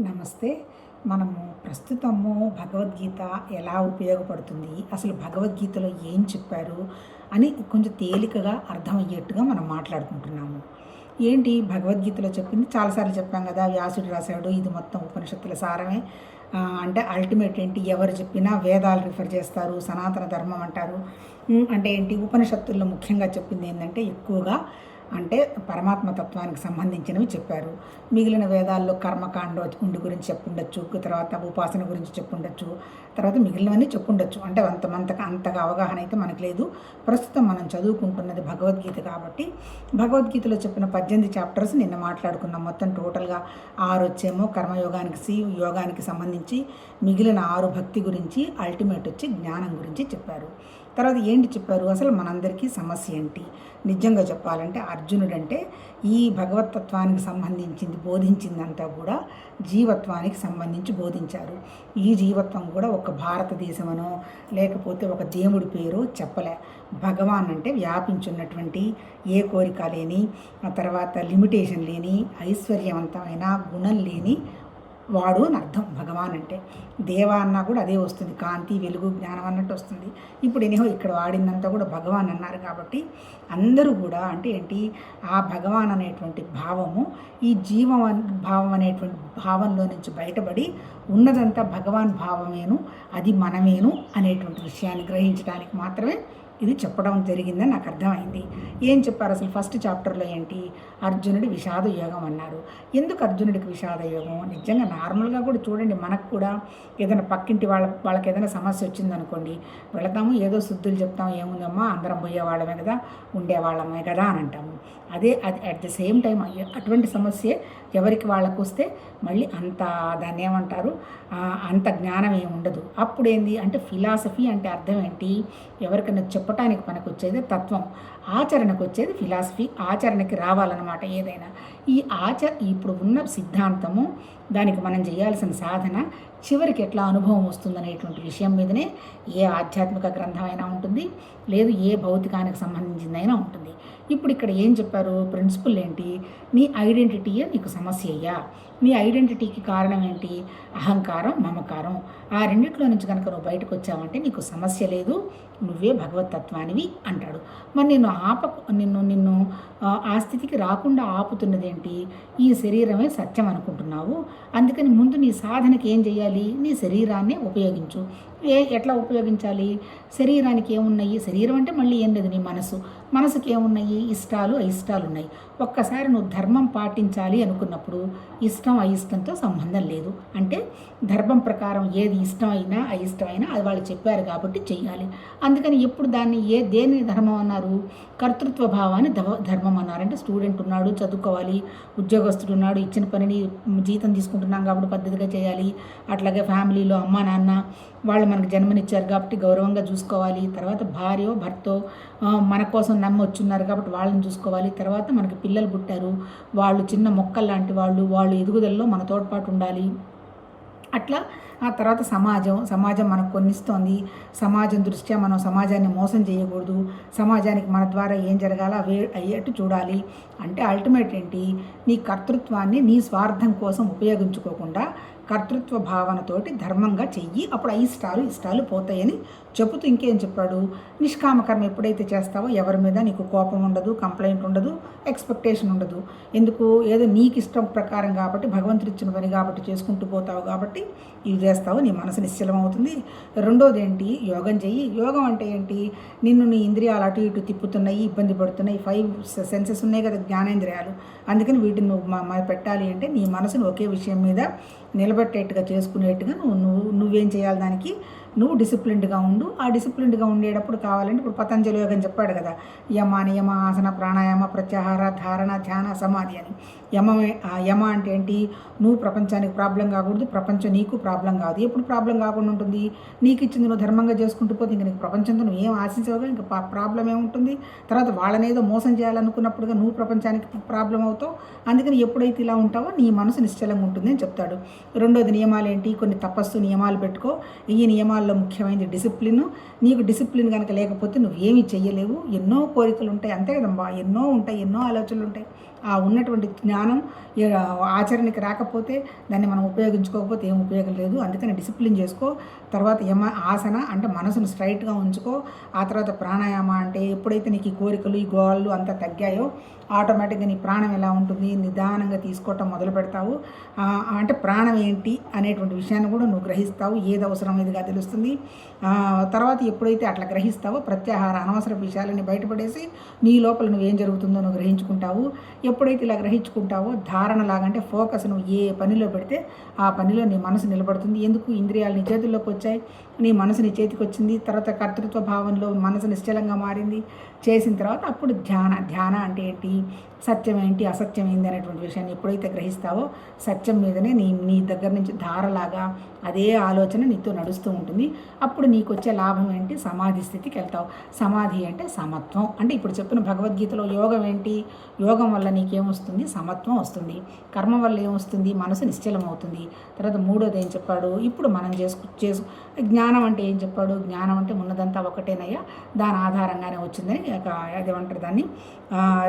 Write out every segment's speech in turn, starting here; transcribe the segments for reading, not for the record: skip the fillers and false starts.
నమస్తే. మనము ప్రస్తుతము భగవద్గీత ఎలా ఉపయోగపడుతుంది, అసలు భగవద్గీతలో ఏం చెప్పారు అని కొంచెం తేలికగా అర్థమయ్యేట్టుగా మనం మాట్లాడుకుంటున్నాము. ఏంటి భగవద్గీతలో చెప్పింది చాలాసార్లు చెప్పాం కదా, వ్యాసుడు రాశాడు, ఇది మొత్తం ఉపనిషత్తుల సారమే. అంటే అల్టిమేట్ ఏంటి, ఎవరు చెప్పినా వేదాలు రిఫర్ చేస్తారు, సనాతన ధర్మం అంటారు. అంటే ఏంటి, ఉపనిషత్తుల్లో ముఖ్యంగా చెప్పింది ఏంటంటే ఎక్కువగా అంటే పరమాత్మ తత్వానికి సంబంధించినవి చెప్పారు. మిగిలిన వేదాల్లో కర్మకాండ ఉండి గురించి చెప్పుండొచ్చు, తర్వాత ఉపాసన గురించి చెప్పుండొచ్చు, తర్వాత మిగిలినవన్నీ చెప్పుండొచ్చు. అంటే అంతగా అవగాహన అయితే మనకు లేదు. ప్రస్తుతం మనం చదువుకుంటున్నది భగవద్గీత కాబట్టి భగవద్గీతలో చెప్పిన 18 చాప్టర్స్ నిన్న మాట్లాడుకున్నాం. మొత్తం టోటల్గా 6 వచ్చేమో కర్మయోగానికి యోగానికి సంబంధించి, మిగిలిన 6 భక్తి గురించి, అల్టిమేట్ వచ్చి జ్ఞానం గురించి చెప్పారు. తర్వాత ఏంటి చెప్పారు, అసలు మనందరికీ సమస్య ఏంటి? నిజంగా చెప్పాలంటే అర్జునుడంటే ఈ భగవతత్వానికి సంబంధించింది బోధించిందంతా కూడా జీవత్వానికి సంబంధించి బోధించారు. ఈ జీవత్వం కూడా ఒక భారతదేశమనో లేకపోతే ఒక దేవుడి పేరు చెప్పలే. భగవాన్ అంటే వ్యాపించున్నటువంటి, ఏ కోరిక లేని, ఆ తర్వాత లిమిటేషన్ లేని, ఐశ్వర్యవంతమైన గుణం లేని వాడు అని అర్థం. భగవాన్ అంటే దేవా అన్నా కూడా అదే వస్తుంది, కాంతి, వెలుగు, జ్ఞానం అన్నట్టు వస్తుంది. ఇప్పుడు ఎనిహో ఇక్కడ వాడిందంతా కూడా భగవాన్ అన్నారు కాబట్టి అందరూ కూడా అంటే ఏంటి, ఆ భగవాన్ అనేటువంటి భావము ఈ భావం అనేటువంటి భావంలో నుంచి బయటపడి ఉన్నదంతా భగవాన్ భావమేను, అది మనమేను అనేటువంటి విషయాన్ని గ్రహించడానికి మాత్రమే ఇది చెప్పడం జరిగిందని నాకు అర్థమైంది. ఏం చెప్పారు అసలు ఫస్ట్ చాప్టర్లో ఏంటి, అర్జునుడి విషాద యోగం అన్నారు. ఎందుకు అర్జునుడికి విషాద యోగం? నిజంగా నార్మల్గా కూడా చూడండి, మనకు కూడా ఏదైనా పక్కింటి వాళ్ళకి ఏదైనా సమస్య వచ్చిందనుకోండి, వెళతాము, ఏదో శుద్ధులు చెప్తాము, ఏముందమ్మా అందరం పోయేవాళ్ళమే కదా, ఉండేవాళ్ళమే కదా అని అంటాము. అది అట్ ద సేమ్ టైం అటువంటి సమస్య ఎవరికి వాళ్ళకు వస్తే మళ్ళీ దాన్ని ఏమంటారు, అంత జ్ఞానం ఏమి ఉండదు. అప్పుడేంది అంటే ఫిలాసఫీ అంటే అర్థం ఏంటి, ఎవరికైనా చెప్పటానికి పనికి వచ్చేది తత్వం, ఆచరణకు వచ్చేది ఫిలాసఫీ. ఆచరణకి రావాలన్నమాట ఏదైనా. ఈ ఇప్పుడు ఉన్న సిద్ధాంతము, దానికి మనం చేయాల్సిన సాధన చివరికి ఎట్లా అనుభవం వస్తుందనేటువంటి విషయం మీదనే ఏ ఆధ్యాత్మిక గ్రంథమైనా ఉంటుంది, లేదు ఏ భౌతికానికి సంబంధించిందైనా ఉంటుంది. ఇప్పుడు ఇక్కడ ఏం చెప్పారు, ప్రిన్సిపల్ ఏంటి, నీ ఐడెంటిటీయే నీకు సమస్య అయ్యా. నీ ఐడెంటిటీకి కారణం ఏంటి, అహంకారం, మమకారం. ఆ రెండిట్లో నుంచి కనుక నువ్వు బయటకు వచ్చావంటే నీకు సమస్య లేదు, నువ్వే భగవతత్వానివి అంటాడు. మరి నిన్ను ఆ స్థితికి రాకుండా ఆపుతున్నది ఏంటి, ఈ శరీరమే సత్యం అనుకుంటున్నావు. అందుకని ముందు నీ సాధనకి ఏం చేయాలి, నీ శరీరాన్ని ఉపయోగించు. ఎట్లా ఉపయోగించాలి, శరీరానికి ఏమున్నాయి, శరీరం అంటే మళ్ళీ ఏం లేదు, నీ మనసుకి ఏమున్నాయి, ఇష్టాలు అయిష్టాలు ఉన్నాయి. ఒక్కసారి నువ్వు ధర్మం పాటించాలి అనుకున్నప్పుడు ఇష్టం అయిష్టంతో సంబంధం లేదు. అంటే ధర్మం ప్రకారం ఏది ఇష్టమైనా అయిష్టమైనా అది వాళ్ళు చెప్పారు కాబట్టి చెయ్యాలి. అందుకని ఎప్పుడు దేని ధర్మం అన్నారు, కర్తృత్వ భావాన్ని ధర్మం అన్నారు. అంటే స్టూడెంట్ ఉన్నాడు, చదువుకోవాలి, ఉద్యోగస్తుడు ఉన్నాడు, ఇచ్చిన పనిని జీతం తీసుకుంటున్నాం కాబట్టి పద్ధతిగా చేయాలి. అట్లాగే ఫ్యామిలీలో అమ్మ నాన్న వాళ్ళు మనకు జన్మనిచ్చారు కాబట్టి గౌరవంగా చూసుకోవాలి. తర్వాత భార్యో భర్తో మన కోసం నమ్మొచ్చున్నారు కాబట్టి వాళ్ళని చూసుకోవాలి. తర్వాత మనకి పిల్లలు పుట్టారు, వాళ్ళు చిన్న మొక్కలు లాంటి వాళ్ళు ఎదుగుదలలో మన తోడ్పాటు ఉండాలి. అట్లా ఆ తర్వాత సమాజం మనకు కొన్నిస్తోంది. సమాజం దృష్ట్యా మనం సమాజాన్ని మోసం చేయకూడదు, సమాజానికి మన ద్వారా ఏం జరగాలో అయ్యేట్టు చూడాలి. అంటే అల్టిమేట్ ఏంటి, నీ కర్తృత్వాన్ని నీ స్వార్థం కోసం ఉపయోగించుకోకుండా కర్తృత్వ భావనతోటి ధర్మంగా చెయ్యి, అప్పుడు ఇష్టాలు పోతాయని చెబుతూ ఇంకేం చెప్పాడు, నిష్కామకర్మ ఎప్పుడైతే చేస్తావో ఎవరి మీద నీకు కోపం ఉండదు, కంప్లైంట్ ఉండదు, ఎక్స్పెక్టేషన్ ఉండదు. ఎందుకు, ఏదో నీకు ఇష్టం ప్రకారం కాబట్టి, భగవంతుడు ఇచ్చిన పని కాబట్టి చేసుకుంటూ పోతావు కాబట్టి ఇవి చేస్తావు, నీ మనసు నిశ్చలం అవుతుంది. రెండోది ఏంటి, యోగం చెయ్యి. యోగం అంటే ఏంటి, నిన్ను నీ ఇంద్రియాలు అటు ఇటు తిప్పుతున్నాయి, ఇబ్బంది పడుతున్నాయి. 5 సెన్సెస్ ఉన్నాయి కదా, జ్ఞానేంద్రియాలు. అందుకని వీటిని నువ్వు పెట్టాలి అంటే నీ మనసును ఒకే విషయం మీద నిలబెట్టేట్టుగా చేసుకునేట్టుగా నువ్వేం చేయాలి, దానికి నువ్వు డిసిప్లిన్డ్గా ఉండు. ఆ డిసిప్లిన్డ్గా ఉండేటప్పుడు కావాలంటే ఇప్పుడు పతంజలి యోగం చెప్పాడు కదా, నియమ ఆసన ప్రాణాయామ ప్రత్యాహార ధారణ ధ్యాన సమాధి అని. యమ అంటే ఏంటి, నువ్వు ప్రపంచానికి ప్రాబ్లం కాకూడదు, ప్రపంచం నీకు ప్రాబ్లం కాదు. ఎప్పుడు ప్రాబ్లం కాకుండా ఉంటుంది, నీకు ఇచ్చింది నువ్వు ధర్మంగా చేసుకుంటూ పోతే ఇంక నీకు ప్రపంచంతో నువ్వు ఏం ఆశించవుగా, ఇంకా ప్రాబ్లం ఏముంటుంది. తర్వాత వాళ్ళనేదో మోసం చేయాలనుకున్నప్పుడుగా నువ్వు ప్రపంచానికి ప్రాబ్లం అవుతావు. అందుకని ఎప్పుడైతే ఇలా ఉంటావో నీ మనసు నిశ్చలంగా ఉంటుంది అని చెప్తాడు. రెండోది నియమాలు ఏంటి, కొన్ని తపస్సు నియమాలు పెట్టుకో. ఈ నియమాల్లో ముఖ్యమైనది డిసిప్లిన్. నీకు డిసిప్లిన్ కనుక లేకపోతే నువ్వేమీ చెయ్యలేవు. ఎన్నో కోరికలు ఉంటాయి, అంతే కదమ్మా, ఎన్నో ఉంటాయి, ఎన్నో ఆలోచనలు ఉంటాయి. ఆ ఉన్నటువంటి జ్ఞానం ఆచరణకి రాకపోతే దాన్ని మనం ఉపయోగించుకోకపోతే ఏం ఉపయోగం లేదు. అందుకని డిసిప్లిన్ చేసుకో. తర్వాత ఆసన అంటే మనసును స్ట్రైట్గా ఉంచుకో. ఆ తర్వాత ప్రాణాయామ అంటే ఎప్పుడైతే నీకు ఈ కోరికలు ఈ గోళ్ళు అంతా తగ్గాయో ఆటోమేటిక్గా నీ ప్రాణం ఎలా ఉంటుంది, నిదానంగా తీసుకోవటం మొదలు పెడతావు. అంటే ప్రాణం ఏంటి అనేటువంటి విషయాన్ని కూడా నువ్వు గ్రహిస్తావు. ఏది అవసరమైనదిగా తెలుస్తుంది. తర్వాత ఎప్పుడైతే అట్లా గ్రహిస్తావో ప్రత్యాహార అనవసర విషయాలని బయటపడేసి నీ లోపల నువ్వేం జరుగుతుందో నువ్వు గ్రహించుకుంటావు. ఎప్పుడైతే ఇలా గ్రహించుకుంటావో ధారణలాగా అంటే ఫోకస్ నువ్వు ఏ పనిలో పెడితే ఆ పనిలో నీ మనసు నిలబడుతుంది. ఎందుకు ఇంద్రియాలు నీ చేతుల్లోకి వచ్చాయి, నీ మనసు నీ చేతికి వచ్చింది. తర్వాత కర్తృత్వ భావంలో మనసు నిశ్చలంగా మారింది. చేసిన తర్వాత అప్పుడు ధ్యాన అంటే ఏంటి, సత్యం ఏంటి, అసత్యం ఏంటి అనేటువంటి విషయాన్ని ఎప్పుడైతే గ్రహిస్తావో సత్యం మీదనే నీ దగ్గర నుంచి ధారలాగా అదే ఆలోచన నీతో నడుస్తూ ఉంటుంది. అప్పుడు నీకు వచ్చే లాభం ఏంటి, సమాధి స్థితికి వెళ్తావు. సమాధి అంటే సమత్వం. అంటే ఇప్పుడు చెప్పిన భగవద్గీతలో యోగం ఏంటి, యోగం వల్ల నీకేమొస్తుంది, సమత్వం వస్తుంది. కర్మ వల్ల ఏమొస్తుంది, మనసు నిశ్చలం అవుతుంది. తర్వాత మూడోది ఏం చెప్పాడు, ఇప్పుడు మనం చేసు జ్ఞానం అంటే ఏం చెప్పాడు, జ్ఞానం అంటే ఉన్నదంతా ఒకటేనయ్యా, దాని ఆధారంగానే వచ్చిందని అదేమంటారు దాన్ని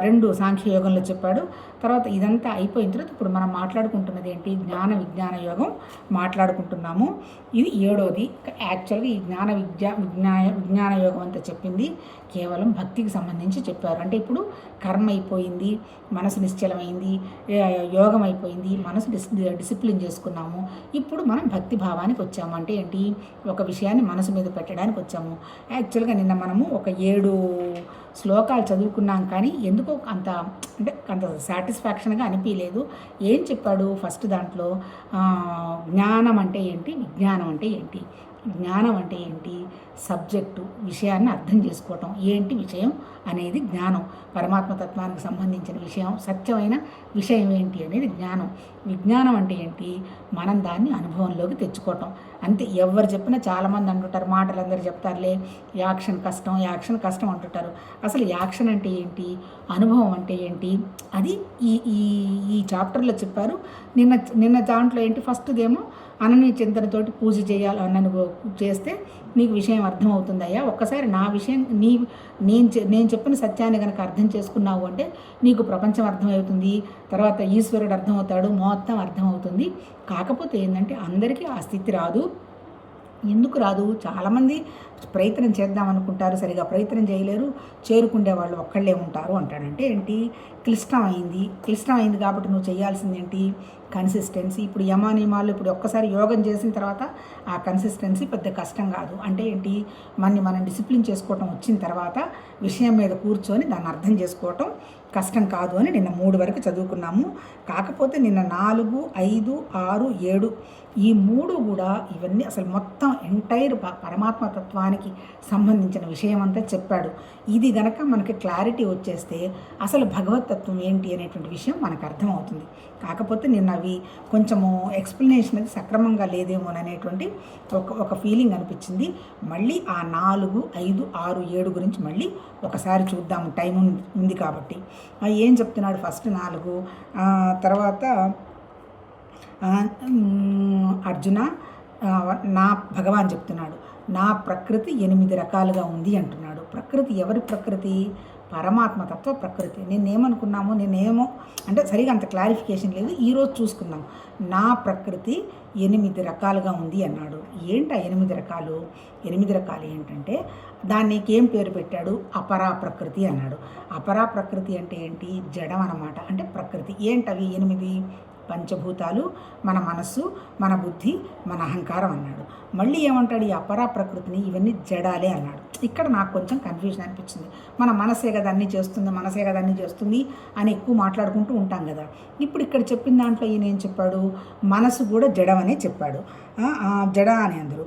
2 సాంఖ్యయోగంలో చెప్పాడు. తర్వాత ఇదంతా అయిపోయిన తర్వాత ఇప్పుడు మనం మాట్లాడుకుంటున్నది ఏంటి, జ్ఞాన విజ్ఞాన యోగం మాట్లాడుకుంటున్నాము. ఇది 7వది. యాక్చువల్గా ఈ విజ్ఞాన యోగం అంతా చెప్పింది కేవలం భక్తికి సంబంధించి చెప్పారు. అంటే ఇప్పుడు కర్మ అయిపోయింది, మనసు నిశ్చలమైంది, యోగం అయిపోయింది, మనసు డిసిప్లిన్ చేసుకున్నాము. ఇప్పుడు మనం భక్తి భావానికి వచ్చాము. అంటే ఏంటి, ఒక విషయాన్ని మనసు మీద పెట్టడానికి వచ్చాము. యాక్చువల్గా నిన్న మనము ఒక 7 శ్లోకాలు చదువుకున్నాం, కానీ ఎందుకో అంత సాటిస్ఫాక్షన్గా అనిపించలేదు. ఏం చెప్పాడు ఫస్ట్ దాంట్లో, జ్ఞానం అంటే ఏంటి, విజ్ఞానం అంటే ఏంటి. జ్ఞానం అంటే ఏంటి, సబ్జెక్టు విషయాన్ని అర్థం చేసుకోవటం. ఏంటి విషయం అనేది జ్ఞానం. పరమాత్మ తత్వానికి సంబంధించిన విషయం, సత్యమైన విషయం ఏంటి అనేది జ్ఞానం. విజ్ఞానం అంటే ఏంటి, మనం దాన్ని అనుభవంలోకి తెచ్చుకోవటం. అంతే. ఎవరు చెప్పినా చాలామంది అంటుంటారు, మాటలు అందరూ చెప్తారులే, యాక్షన్ కష్టం అంటుంటారు. అసలు యాక్షన్ అంటే ఏంటి, అనుభవం అంటే ఏంటి, అది ఈ చాప్టర్లో చెప్పారు. నిన్న దాంట్లో ఏంటి, ఫస్ట్దేమో అనన్య చింతనతోటి పూజ చేయాలి, నన్ను చేస్తే నీకు విషయం అర్థమవుతుందయ్యా. ఒక్కసారి నా విషయం నేను చెప్పిన సత్యాన్ని కనుక అర్థం చేసుకున్నావు అంటే నీకు ప్రపంచం అర్థమవుతుంది, తర్వాత ఈశ్వరుడు అర్థమవుతాడు, మొత్తం అర్థమవుతుంది. కాకపోతే ఏంటంటే అందరికీ ఆ స్థితి రాదు. ఎందుకు రాదు, చాలామంది ప్రయత్నం చేద్దాం అనుకుంటారు, సరిగా ప్రయత్నం చేయలేరు, చేరుకుండే వాళ్ళు ఒక్కళ్ళే ఉంటారు అంటాడంటే ఏంటి, క్లిష్టమైంది కాబట్టి నువ్వు చేయాల్సింది ఏంటి, కన్సిస్టెన్సీ. ఇప్పుడు యమానియమాలు ఇప్పుడు ఒక్కసారి యోగం చేసిన తర్వాత ఆ కన్సిస్టెన్సీ పెద్ద కష్టం కాదు. అంటే ఏంటి, మనం డిసిప్లిన్ చేసుకోవటం వచ్చిన తర్వాత విషయం మీద కూర్చొని దాన్ని అర్థం చేసుకోవటం కష్టం కాదు అని నిన్న 3 వరకు చదువుకున్నాము. కాకపోతే నిన్న 4, 5, 6, 7 ఈ 3 కూడా ఇవన్నీ అసలు మొత్తం ఎంటైర్ పరమాత్మ తత్వానికి సంబంధించిన విషయం అంతా చెప్పాడు. ఇది గనక మనకి క్లారిటీ వచ్చేస్తే అసలు భగవతత్వం ఏంటి అనేటువంటి విషయం మనకు అర్థమవుతుంది. కాకపోతే నిన్న అవి కొంచెము ఎక్స్ప్లెనేషన్ అది సక్రమంగా లేదేమో అనేటువంటి ఒక ఫీలింగ్ అనిపించింది. మళ్ళీ ఆ 4, 5, 6, 7 గురించి మళ్ళీ ఒకసారి చూద్దాము, టైం ఉంది కాబట్టి. ఏం చెప్తున్నాడు ఫస్ట్ 4, తర్వాత అర్జున, నా భగవాన్ చెప్తున్నాడు, నా ప్రకృతి 8 రకాలుగా ఉంది అంటున్నాడు. ప్రకృతి ఎవరి ప్రకృతి, పరమాత్మతత్వ ప్రకృతి. నేనేమో అంటే సరిగా అంత క్లారిఫికేషన్ లేదు, ఈరోజు చూసుకుందాం. నా ప్రకృతి 8 రకాలుగా ఉంది అన్నాడు. ఏంటి 8 రకాలు? 8 రకాలు ఏంటంటే దానికి ఏం పేరు పెట్టాడు, అపరా ప్రకృతి అన్నాడు. అపరా ప్రకృతి అంటే ఏంటి, జడం అన్నమాట. అంటే ప్రకృతి ఏంటవి 8 పంచభూతాలు, మన మనస్సు, మన బుద్ధి, మన అహంకారం అన్నాడు. మళ్ళీ ఏమంటాడు, ఈ అపరా ప్రకృతిని ఇవన్నీ జడాలే అన్నాడు. ఇక్కడ నాకు కొంచెం కన్ఫ్యూజన్ అనిపించింది. మన మనసే కదా అన్నీ చేస్తుంది అని ఎక్కువ మాట్లాడుకుంటూ ఉంటాం కదా. ఇప్పుడు ఇక్కడ చెప్పిన దాంట్లో ఈయన ఏం చెప్పాడు, మనసు కూడా జడమనే చెప్పాడు, జడ అని అందరూ.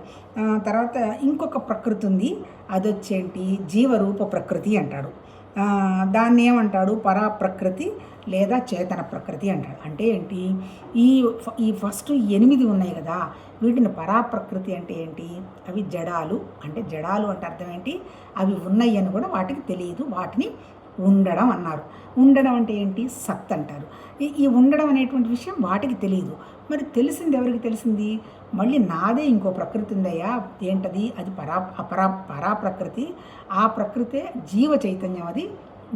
తర్వాత ఇంకొక ప్రకృతి ఉంది, అదొచ్చేంటి, జీవరూప ప్రకృతి అంటాడు. దాన్ని ఏమంటాడు, పరాప్రకృతి లేదా చేతన ప్రకృతి అంటాడు. అంటే ఏంటి, ఈ ఫస్ట్ 8 ఉన్నాయి కదా, వీటిని పరాప్రకృతి అంటే ఏంటి, అవి జడాలు. అంటే జడాలు అంటే అర్థం ఏంటి, అవి ఉన్నాయి అని కూడా వాటికి తెలియదు, వాటిని ఉండడం అన్నారు. ఉండడం అంటే ఏంటి, సత్ అంటారు. ఈ ఉండడం అనేటువంటి విషయం వాటికి తెలియదు. మరి తెలిసింది ఎవరికి తెలిసింది, మళ్ళీ నాదే ఇంకో ప్రకృతి ఉందయ్యా, ఏంటది, అది పరాప్రకృతి. ఆ ప్రకృతే జీవ చైతన్యం, అది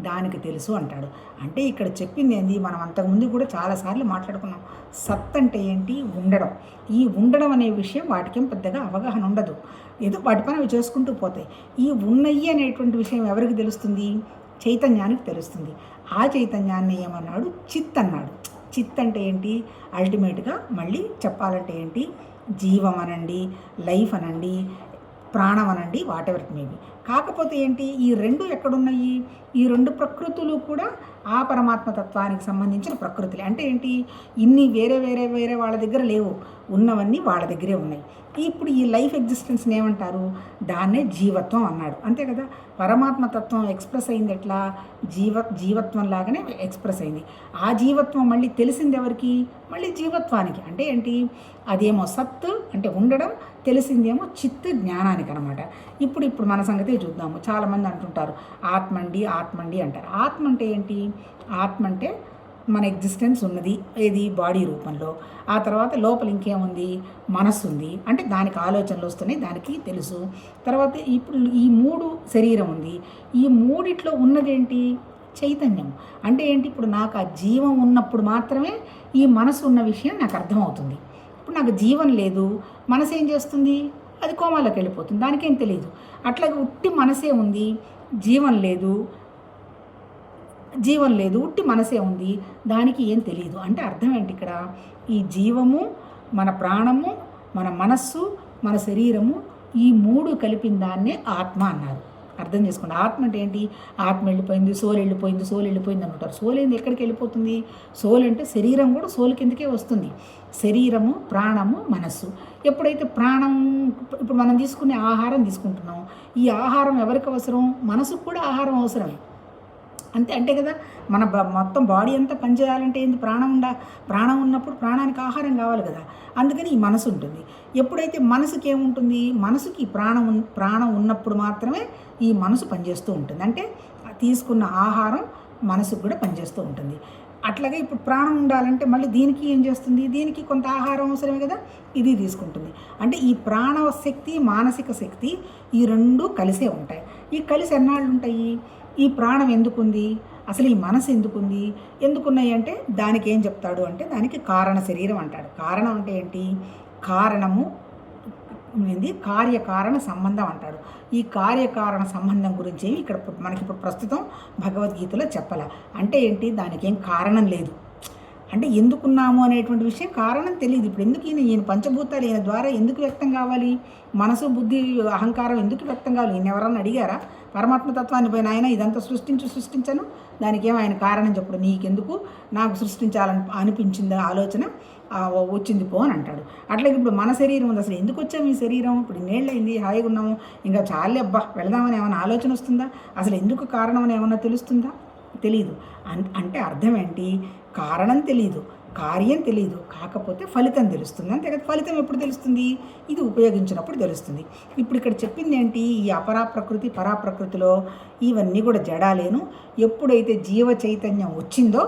దానికి తెలుసు అంటాడు. అంటే ఇక్కడ చెప్పింది ఏంది, మనం అంతకుముందు కూడా చాలాసార్లు మాట్లాడుకున్నాం. సత్ అంటే ఏంటి? ఉండడం. ఈ ఉండడం అనే విషయం వాటికేం పెద్దగా అవగాహన ఉండదు, ఏదో వాటి పని అవి చేసుకుంటూ పోతాయి. ఈ ఉన్నయి అనేటువంటి విషయం ఎవరికి తెలుస్తుంది? చైతన్యానికి తెలుస్తుంది. ఆ చైతన్యాన్ని ఏమన్నాడు? చిత్ అన్నాడు. చిత్ అంటే ఏంటి? అల్టిమేట్గా మళ్ళీ చెప్పాలంటే ఏంటి? జీవం అనండి, లైఫ్ అనండి, ప్రాణం అనండి, వాట్ ఎవర్ ఇట్ మేబీ. కాకపోతే ఏంటి, ఈ రెండు ఎక్కడున్నాయి? ఈ రెండు ప్రకృతులు కూడా ఆ పరమాత్మ తత్వానికి సంబంధించిన ప్రకృతులే. అంటే ఏంటి, ఇన్ని వేరే వేరే వేరే వాళ్ళ దగ్గర లేవు, ఉన్నవన్నీ వాళ్ళ దగ్గరే ఉన్నాయి. ఇప్పుడు ఈ లైఫ్ ఎగ్జిస్టెన్స్ని ఏమంటారు? దాన్నే జీవత్వం అన్నాడు. అంతే కదా. పరమాత్మ తత్వం ఎక్స్ప్రెస్ అయింది ఎట్లా? జీవత్వం లాగానే ఎక్స్ప్రెస్ అయింది. ఆ జీవత్వం మళ్ళీ తెలిసింది ఎవరికి? మళ్ళీ జీవత్వానికి. అంటే ఏంటి, అదేమో సత్ అంటే ఉండడం, తెలిసిందేమో చిత్ జ్ఞానానికి అనమాట. ఇప్పుడు మన సంగతి చూద్దాము. చాలామంది అంటుంటారు ఆత్మండి అంటారు. ఆత్మ అంటే ఏంటి? ఆత్మ అంటే మన ఎగ్జిస్టెన్స్ ఉన్నది ఏది? బాడీ రూపంలో. ఆ తర్వాత లోపల ఇంకేముంది? మనస్సు ఉంది. అంటే దానికి ఆలోచనలు వస్తున్నాయి, దానికి తెలుసు. తర్వాత ఇప్పుడు ఈ 3 శరీరం ఉంది. ఈ మూడిట్లో ఉన్నదేంటి? చైతన్యం. అంటే ఏంటి, ఇప్పుడు నాకు ఆ జీవం ఉన్నప్పుడు మాత్రమే ఈ మనసు ఉన్న విషయం నాకు అర్థమవుతుంది. ఇప్పుడు నాకు జీవం లేదు, మనసు ఏం చేస్తుంది? అది కోమాలోకి వెళ్ళిపోతుంది, దానికేం తెలియదు. అట్లాగే ఉట్టి మనసే ఉంది, జీవం లేదు, ఉట్టి మనసే ఉంది, దానికి ఏం తెలియదు. అంటే అర్థం ఏంటి ఇక్కడ? ఈ జీవము, మన ప్రాణము, మన మనస్సు, మన శరీరము, ఈ 3 కలిపిన దాన్నే ఆత్మ అన్నారు. అర్థం చేసుకోండి. ఆత్మ అంటే ఏంటి? ఆత్మ వెళ్ళిపోయింది, సోల్ వెళ్ళిపోయింది అంటారు. సోల్ ఏంది? ఎక్కడికి వెళ్ళిపోతుంది? సోల్ అంటే శరీరం కూడా సోల్ కిందకే వస్తుంది. శరీరము, ప్రాణము, మనస్సు. ఎప్పుడైతే ప్రాణం, ఇప్పుడు మనం తీసుకునే ఆహారం తీసుకుంటున్నాం, ఈ ఆహారం ఎవరికి అవసరం? మనసుకు కూడా ఆహారం అవసరమే. అంటే కదా, మన మొత్తం బాడీ అంతా పనిచేయాలంటే ఏంది? ప్రాణం ఉన్నప్పుడు ప్రాణానికి ఆహారం కావాలి కదా. అందుకని ఈ మనసు ఉంటుంది. ఎప్పుడైతే మనసుకి ఏముంటుంది? మనసుకి ప్రాణం ఉన్నప్పుడు మాత్రమే ఈ మనసు పనిచేస్తూ ఉంటుంది. అంటే తీసుకున్న ఆహారం మనసుకు కూడా పనిచేస్తూ ఉంటుంది. అట్లాగే ఇప్పుడు ప్రాణం ఉండాలంటే మళ్ళీ దీనికి ఏం చేస్తుంది? దీనికి కొంత ఆహారం అవసరమే కదా, ఇది తీసుకుంటుంది. అంటే ఈ ప్రాణ శక్తి, మానసిక శక్తి, ఈ 2 కలిసే ఉంటాయి. ఈ కలిసి ఎన్నాళ్ళు ఉంటాయి? ఈ ప్రాణం ఎందుకుంది? అసలు ఈ మనసు ఎందుకుంది? ఎందుకున్నాయి అంటే దానికి ఏం చెప్తాడు అంటే దానికి కారణ శరీరం అంటాడు. కారణం అంటే ఏంటి? కారణము ఏంది? కార్యకారణ సంబంధం అంటాడు. ఈ కార్యకారణ సంబంధం గురించి ఇక్కడ మనకి ప్రస్తుతం భగవద్గీతలో చెప్పాల. అంటే ఏంటి? దానికి ఏం కారణం లేదు. అంటే ఎందుకున్నాము అనేటువంటి విషయం కారణం తెలియదు. ఇప్పుడు ఎందుకు ఈయన పంచభూతాలు ఈయన ద్వారా ఎందుకు వ్యక్తం కావాలి? మనసు, బుద్ధి, అహంకారం ఎందుకు వ్యక్తం కావాలి? ఈయన ఎవరన్నా అడిగారా? పరమాత్మ తత్వాన్ని పోయిన ఆయన ఇదంతా సృష్టించను, దానికి ఏమో ఆయన కారణం చెప్పడు. నీకెందుకు, నాకు సృష్టించాలని అనిపించింది, ఆలోచన వచ్చింది పో అని అంటాడు. అట్లాగే ఇప్పుడు మన శరీరం ఉంది, అసలు ఎందుకు వచ్చాము ఈ శరీరం? ఇప్పుడు ఇన్నేళ్ళైంది, హాయిగా ఉన్నాము, ఇంకా చాలే అబ్బా వెళదామని ఏమైనా ఆలోచన వస్తుందా? అసలు ఎందుకు కారణం అని ఏమన్నా తెలుస్తుందా? తెలీదు. అంటే అర్థం ఏంటి? కారణం తెలీదు, కార్యం తెలియదు, కాకపోతే ఫలితం తెలుస్తుంది. అంతే కదా. ఫలితం ఎప్పుడు తెలుస్తుంది? ఇది ఉపయోగించినప్పుడు తెలుస్తుంది. ఇప్పుడు ఇక్కడ చెప్పింది ఏంటి? ఈ అపరాప్రకృతి, పరాప్రకృతిలో ఇవన్నీ కూడా జడాలేను. ఎప్పుడైతే జీవ చైతన్యం వచ్చిందో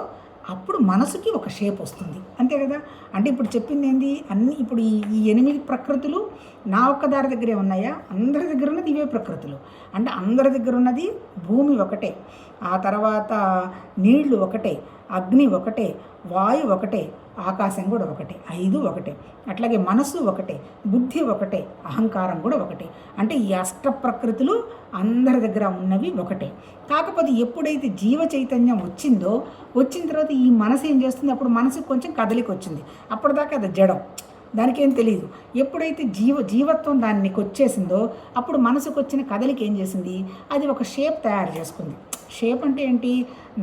అప్పుడు మనసుకి ఒక షేప్ వస్తుంది. అంతే కదా. అంటే ఇప్పుడు చెప్పింది ఏంది? ఇప్పుడు ఈ 8 ప్రకృతులు నా ఒక్కదారి దగ్గరే ఉన్నాయా? అందరి దగ్గర ఉన్నది ఇవే ప్రకృతులు. అంటే అందరి దగ్గర ఉన్నది భూమి ఒకటే, ఆ తర్వాత నీళ్లు ఒకటే, అగ్ని ఒకటే, వాయు ఒకటే, ఆకాశం కూడా ఒకటే, 5 ఒకటే. అట్లాగే మనసు ఒకటే, బుద్ధి ఒకటే, అహంకారం కూడా ఒకటే. అంటే ఈ 8 ప్రకృతులు అందరి దగ్గర ఉన్నవి ఒకటే. కాకపోతే ఎప్పుడైతే జీవ చైతన్యం వచ్చిన తర్వాత ఈ మనసు ఏం చేస్తుంది? అప్పుడు మనసుకు కొంచెం కదలిక వచ్చింది. అప్పటిదాకా అది జడం, దానికేం తెలియదు. ఎప్పుడైతే జీవత్వం దానికి వచ్చేసిందో అప్పుడు మనసుకు వచ్చిన కదలిక ఏం చేసింది? అది ఒక షేప్ తయారు చేసుకుంది. షేప్ అంటే ఏంటి?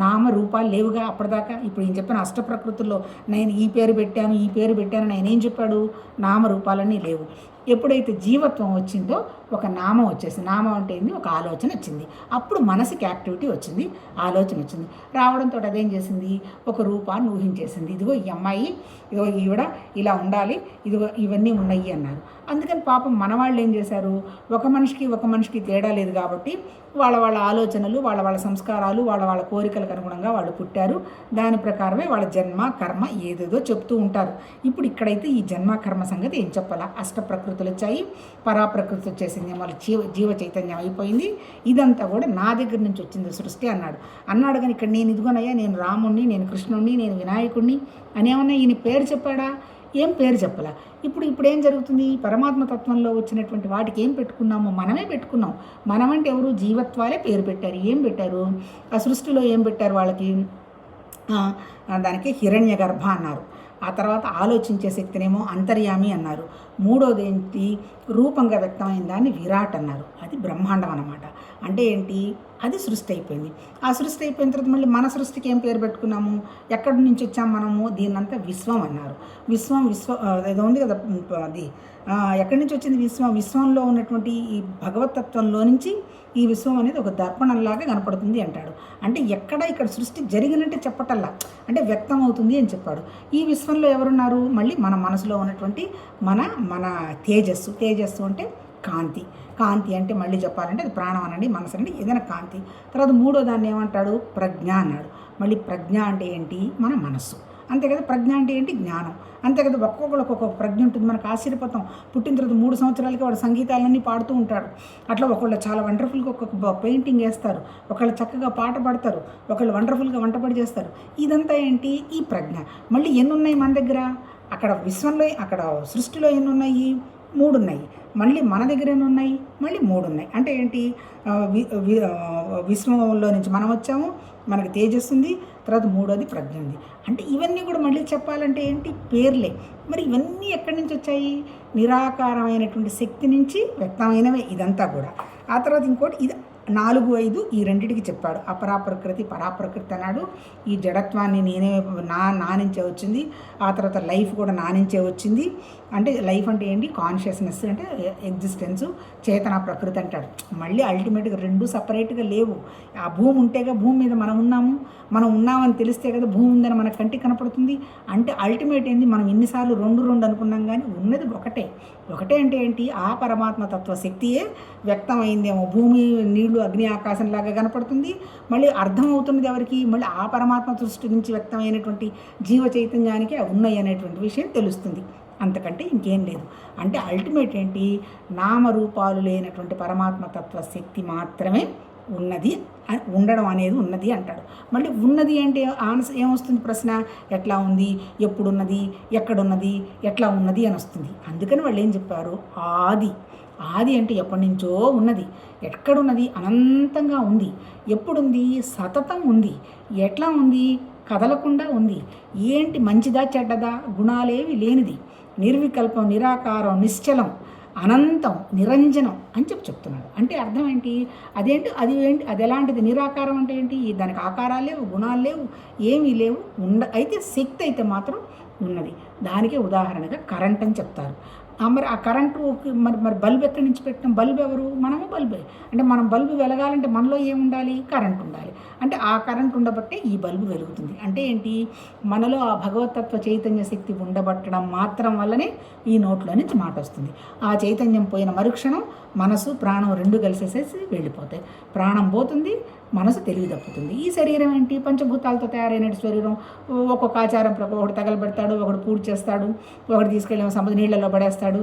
నామ రూపాలు లేవుగా అప్పటిదాకా. ఇప్పుడు నేను చెప్పిన 8 ప్రకృతుల్లో నేను ఈ పేరు పెట్టాను నేనేం చెప్పాడు? నామరూపాలన్నీ లేవు. ఎప్పుడైతే జీవత్వం వచ్చిందో ఒక నామం వచ్చేసింది. నామం అంటే ఏంది? ఒక ఆలోచన వచ్చింది. అప్పుడు మనసుకి యాక్టివిటీ వచ్చింది, ఆలోచన వచ్చింది. రావడంతో అదేం చేసింది? ఒక రూపాన్ని ఊహించేసింది. ఇదిగో ఈ అమ్మాయి, ఇదిగో ఈవిడ ఇలా ఉండాలి, ఇదిగో ఇవన్నీ ఉన్నాయి అన్నారు. అందుకని పాపం మనవాళ్ళు ఏం చేశారు, ఒక మనిషికి తేడా లేదు కాబట్టి వాళ్ళ ఆలోచనలు, వాళ్ళ సంస్కారాలు, వాళ్ళ కోరికలకు అనుగుణంగా వాళ్ళు పుట్టారు. దాని ప్రకారమే వాళ్ళ జన్మ కర్మ ఏదేదో చెప్తూ ఉంటారు. ఇప్పుడు ఇక్కడైతే ఈ జన్మ కర్మ సంగతి ఏం చెప్పాలా, అష్ట ప్రకృతులు వచ్చాయి, పరాప్రకృతి వచ్చేసింది, మళ్ళీ జీవ చైతన్యం అయిపోయింది, ఇదంతా కూడా నా దగ్గర నుంచి వచ్చింది సృష్టి అన్నాడు. కానీ ఇక్కడ నేను ఇదిగోనయ్యా, నేను రాముణ్ణి, నేను కృష్ణుణ్ణి, నేను వినాయకుడిని అనేమన్నా ఈయన పేరు చెప్పాడా, ఏం పేరు చెప్పలా. ఇప్పుడు ఏం జరుగుతుంది, పరమాత్మ తత్వంలో వచ్చినటువంటి వాటికి ఏం పెట్టుకున్నామో మనమే పెట్టుకున్నాం. మనమంటే ఎవరు, జీవత్వాలే పేరు పెట్టారు. ఏం పెట్టారు, ఆ సృష్టిలో ఏం పెట్టారు వాళ్ళకి, దానికి హిరణ్య గర్భ అన్నారు. ఆ తర్వాత ఆలోచించే శక్తినేమో అంతర్యామి అన్నారు. మూడోది ఏంటి, రూపంగా వ్యక్తమైన దాన్ని విరాట్ అన్నారు. అది బ్రహ్మాండం అన్నమాట. అంటే ఏంటి, అది సృష్టి అయిపోయింది. ఆ సృష్టి అయిపోయిన తర్వాత మళ్ళీ మన సృష్టికి ఏం పేరు పెట్టుకున్నాము, ఎక్కడి నుంచి వచ్చాము మనము, దీన్నంతా విశ్వం అన్నారు. విశ్వం ఏదో ఉంది కదా, అది ఎక్కడి నుంచి వచ్చింది, విశ్వంలో ఉన్నటువంటి ఈ భగవతత్వంలో నుంచి ఈ విశ్వం అనేది ఒక దర్పణంలాగా కనపడుతుంది అంటాడు. అంటే ఇక్కడ సృష్టి జరిగినట్టే చెప్పటల్లా, అంటే వ్యక్తం అవుతుంది అని చెప్పాడు. ఈ విశ్వంలో ఎవరున్నారు, మళ్ళీ మన మనసులో ఉన్నటువంటి మన తేజస్సు అంటే కాంతి అంటే మళ్ళీ చెప్పాలంటే అది ప్రాణం అనండి, మనసు అనండి, ఏదైనా కాంతి. తర్వాత మూడో దాన్ని ఏమంటాడు, ప్రజ్ఞ అన్నాడు. మళ్ళీ ప్రజ్ఞ అంటే ఏంటి, మన మనస్సు. అంతే కదా, ప్రజ్ఞ అంటే ఏంటి, జ్ఞానం. అంతే కదా, ఒక్కొక్కరికి ఒక్కొక్క ప్రజ్ఞ ఉంటుంది. మనకు ఆశ్చర్యపోతాం, పుట్టిన తర్వాత 3 సంవత్సరాలకి వాడు సంగీతాలన్నీ పాడుతూ ఉంటాడు. అట్లా ఒకళ్ళు చాలా వండర్ఫుల్గా ఒక్కొక్క పెయింటింగ్ వేస్తారు, ఒకళ్ళు చక్కగా పాట పాడతారు, ఒకళ్ళు వండర్ఫుల్గా వంటపడి చేస్తారు. ఇదంతా ఏంటి, ఈ ప్రజ్ఞ. మళ్ళీ ఎన్ని ఉన్నాయి మన దగ్గర, అక్కడ విశ్వంలో, అక్కడ సృష్టిలో ఎన్ని ఉన్నాయి, 3 ఉన్నాయి. మళ్ళీ మన దగ్గర ఎన్ని ఉన్నాయి, మళ్ళీ 3 ఉన్నాయి. అంటే ఏంటి, విశ్వంలో నుంచి మనం వచ్చాము, మనకు తేజస్సు ఉంది, తర్వాత మూడోది ప్రజ్ఞ ఉంది. అంటే ఇవన్నీ కూడా మళ్ళీ చెప్పాలంటే ఏంటి, పేర్లే. మరి ఇవన్నీ ఎక్కడి నుంచి వచ్చాయి, నిరాకారమైనటువంటి శక్తి నుంచి వ్యక్తమైనవే ఇదంతా కూడా. ఆ తర్వాత ఇంకోటి, ఇది 4, 5 ఈ రెండింటికి చెప్పాడు. అపరాప్రకృతి పరాప్రకృతి అన్నాడు. ఈ జడత్వాన్ని నేనే నా నుంచే వచ్చింది. ఆ తర్వాత లైఫ్ కూడా నా నుంచే వచ్చింది. అంటే లైఫ్ అంటే ఏంటి, కాన్షియస్నెస్ అంటే ఎగ్జిస్టెన్సు, చేతన ప్రకృతి అంటాడు. మళ్ళీ అల్టిమేట్గా 2 సపరేట్గా లేవు. ఆ భూమి ఉంటేగా భూమి మీద మనం ఉన్నామని తెలిస్తే కదా భూమి ఉందని మన కంటికి కనపడుతుంది. అంటే అల్టిమేట్ ఏంది, మనం ఎన్నిసార్లు 2 అనుకున్నాం కానీ ఉన్నది ఒకటే అంటే ఏంటి, ఆ పరమాత్మ తత్వ శక్తియే వ్యక్తమైందేమో. భూమి, నీళ్లు, అగ్ని, ఆకాశంలాగా కనపడుతుంది. మళ్ళీ అర్థమవుతున్నది ఎవరికి, మళ్ళీ ఆ పరమాత్మ సృష్టి నుంచి వ్యక్తమైనటువంటి జీవ చైతన్యానికి ఉన్నాయి అనేటువంటి విషయం తెలుస్తుంది. అంతకంటే ఇంకేం లేదు. అంటే అల్టిమేట్ ఏంటి, నామరూపాలు లేనటువంటి పరమాత్మ తత్వ శక్తి మాత్రమే ఉండడం అనేది ఉన్నది అంటాడు. మళ్ళీ ఉన్నది అంటే ఆన్సర్ ఏమొస్తుంది, ప్రశ్న ఎట్లా ఉంది, ఎప్పుడున్నది, ఎక్కడున్నది, ఎట్లా ఉన్నది అని వస్తుంది. అందుకని వాళ్ళు ఏం చెప్పారు, ఆది అంటే ఎప్పటి నుంచో ఉన్నది. ఎక్కడున్నది, అనంతంగా ఉంది. ఎప్పుడుంది, సతతం ఉంది. ఎట్లా ఉంది, కదలకుండా ఉంది. ఏంటి, మంచిదా చెడ్డదా, గుణాలేవి లేనిది, నిర్వికల్పం, నిరాకారం, నిశ్చలం, అనంతం, నిరంజనం అని చెప్తున్నాడు. అంటే అర్థం ఏంటి, అది ఎలాంటిది, నిరాకారం అంటే ఏంటి, దానికి ఆకారాలు లేవు, గుణాలు లేవు, ఏమీ లేవు. అయితే శక్తి అయితే మాత్రం ఉన్నది. దానికే ఉదాహరణగా కరెంట్ అని చెప్తారు. మరి ఆ కరెంటు మరి బల్బు ఎక్కడి నుంచి పెట్టినాం, బల్బు ఎవరు, మనము బల్బే. అంటే మనం బల్బు వెలగాలంటే మనలో ఏముండాలి, కరెంట్ ఉండాలి. అంటే ఆ కరెంట్ ఉండబట్టే ఈ బల్బు వెలుగుతుంది. అంటే ఏంటి, మనలో ఆ భగవతత్వ చైతన్య శక్తి ఉండబట్టడం మాత్రం వల్లనే ఈ నోట్లో నుంచి మాట వస్తుంది. ఆ చైతన్యం పోయిన మరుక్షణం మనసు ప్రాణం 2 కలిసేసేసి వెళ్ళిపోతాయి. ప్రాణం పోతుంది, మనసు తెలివి తప్పుతుంది. ఈ శరీరం ఏంటి, పంచభూతాలతో తయారైన శరీరం. ఒక్కొక్క ఆచారం ఒకటి తగలబెడతాడు, ఒకడు పూర్తి చేస్తాడు, ఒకటి తీసుకెళ్ళి సంపద నీళ్ళలో పడేస్తాడు.